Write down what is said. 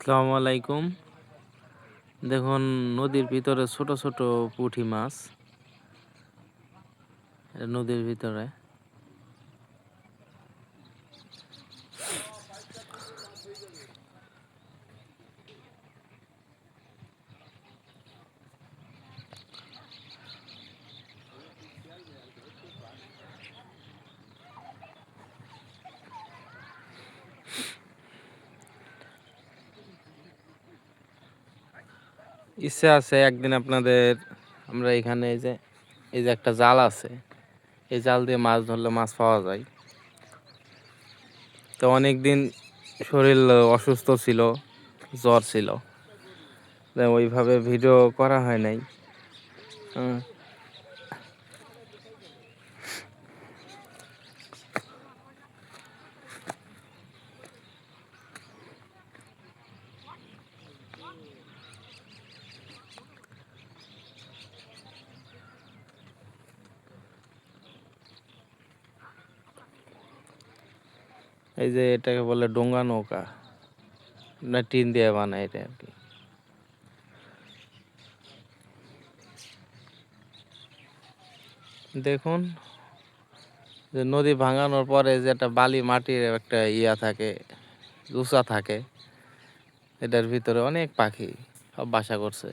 আসসালামু আলাইকুম। দেখুন নদীর ভিতরে ছোট ছোট পুঁটি মাছ নদীর ভিতরে। ইচ্ছে আছে একদিন আপনাদের আমরা এখানে এই যে একটা জাল আছে, এই জাল দিয়ে মাছ ধরলে মাছ পাওয়া যায়। তো অনেকদিন শরীর অসুস্থ ছিল, জ্বর ছিল, তাই ওইভাবে ভিডিও করা হয় নাই। হুম। এই যে এটাকে বলে ডোঙ্গা নৌকা, না টিন দিয়ে বানায় এটা আর কি। দেখুন যে নদী ভাঙানোর পরে যে একটা বালি মাটির একটা ইয়া থাকে, উঁচা থাকে, এটার ভিতরে অনেক পাখি সব বাসা করছে।